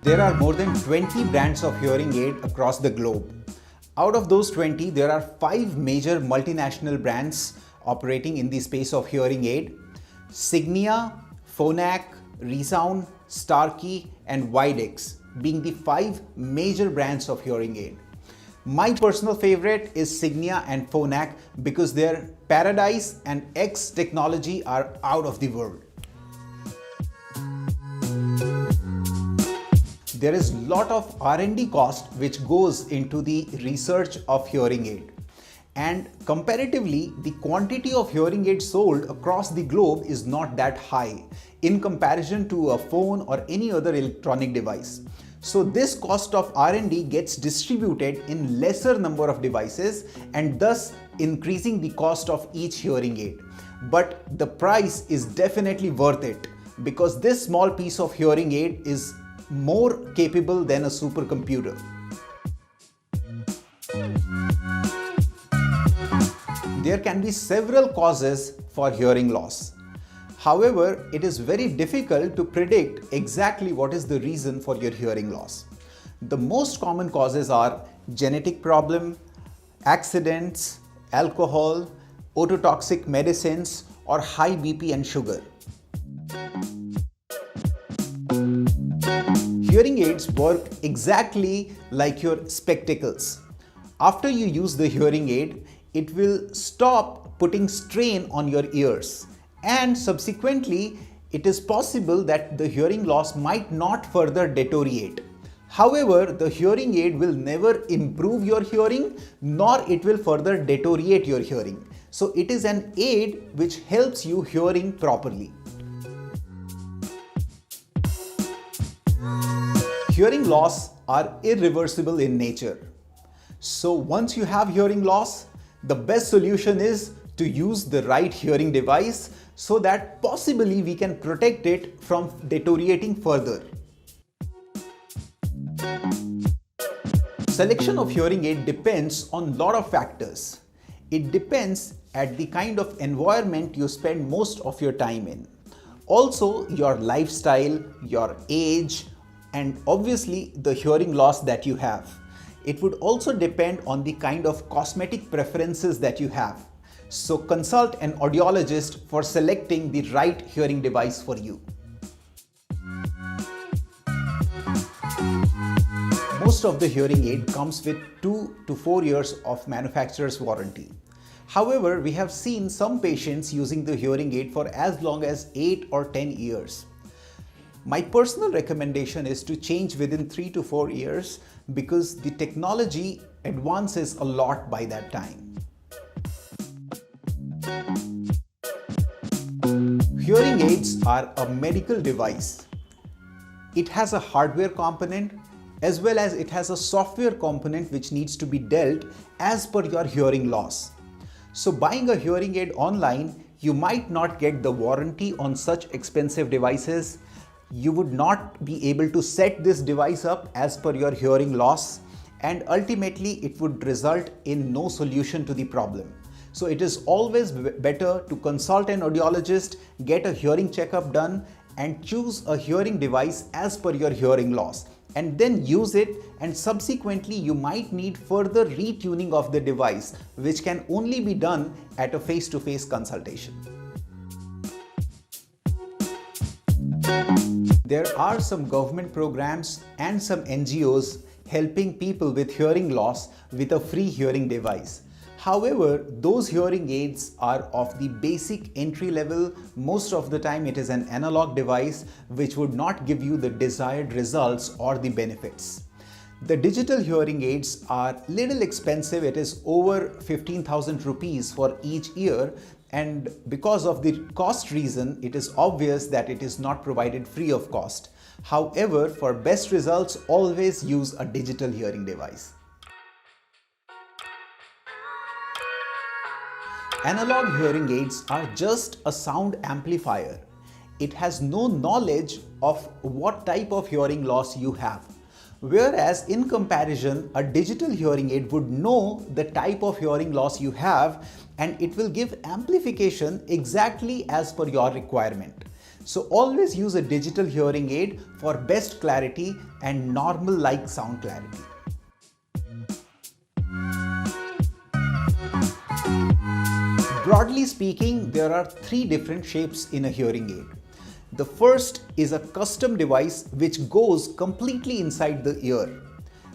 There are more than 20 brands of hearing aid across the globe. Out of those 20, there are 5 major multinational brands operating in the space of hearing aid: Signia, Phonak, Resound, Starkey and Widex being the 5 major brands of hearing aid. My personal favorite is Signia and Phonak because their Paradise and X technology are out of the world. There is a lot of R&D cost which goes into the research of hearing aid. And comparatively, the quantity of hearing aids sold across the globe is not that high in comparison to a phone or any other electronic device. So this cost of R&D gets distributed in lesser number of devices and thus increasing the cost of each hearing aid. But the price is definitely worth it because this small piece of hearing aid is more capable than a supercomputer. There can be several causes for hearing loss. However, it is very difficult to predict exactly what is the reason for your hearing loss. The most common causes are genetic problem, accidents, alcohol, ototoxic medicines, or high BP and sugar. Hearing aids work exactly like your spectacles. After you use the hearing aid, it will stop putting strain on your ears, and subsequently it is possible that the hearing loss might not further deteriorate. However, the hearing aid will never improve your hearing nor it will further deteriorate your hearing. So it is an aid which helps you hearing properly. Hearing loss are irreversible in nature. So once you have hearing loss, the best solution is to use the right hearing device so that possibly we can protect it from deteriorating further. Selection of hearing aid depends on a lot of factors. It depends at the kind of environment you spend most of your time in. Also your lifestyle, your age, and obviously the hearing loss that you have. It would also depend on the kind of cosmetic preferences that you have. So consult an audiologist for selecting the right hearing device for you. Most of the hearing aid comes with 2 to 4 years of manufacturer's warranty. However, we have seen some patients using the hearing aid for as long as 8 or 10 years. My personal recommendation is to change within 3 to 4 years because the technology advances a lot by that time. Hearing aids are a medical device. It has a hardware component as well as it has a software component which needs to be dealt as per your hearing loss. So buying a hearing aid online, you might not get the warranty on such expensive devices. You would not be able to set this device up as per your hearing loss, and ultimately it would result in no solution to the problem. So it is always better to consult an audiologist, get a hearing checkup done and choose a hearing device as per your hearing loss and then use it, and subsequently you might need further retuning of the device which can only be done at a face-to-face consultation. There are some government programs and some NGOs helping people with hearing loss with a free hearing device. However, those hearing aids are of the basic entry level. Most of the time it is an analog device which would not give you the desired results or the benefits. The digital hearing aids are little expensive. It is over 15,000 rupees for each ear, and because of the cost reason, it is obvious that it is not provided free of cost. However, for best results, always use a digital hearing device. Analog hearing aids are just a sound amplifier. It has no knowledge of what type of hearing loss you have. Whereas in comparison, a digital hearing aid would know the type of hearing loss you have and it will give amplification exactly as per your requirement. So always use a digital hearing aid for best clarity and normal like sound clarity. Broadly speaking, there are three different shapes in a hearing aid. The first is a custom device which goes completely inside the ear.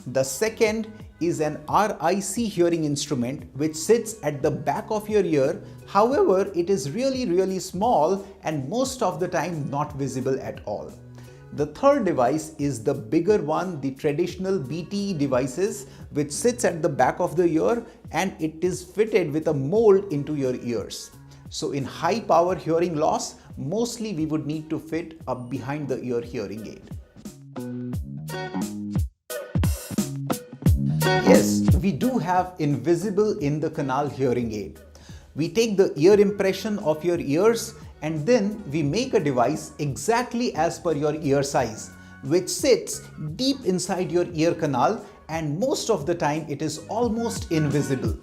The second is an RIC hearing instrument which sits at the back of your ear. However, it is really small and most of the time not visible at all. The third device is the bigger one, the traditional BTE devices, which sits at the back of the ear and it is fitted with a mold into your ears. So in high power hearing loss, mostly we would need to fit a behind the ear hearing aid. Yes, we do have invisible in the canal hearing aid. We take the ear impression of your ears and then we make a device exactly as per your ear size, which sits deep inside your ear canal, and most of the time it is almost invisible.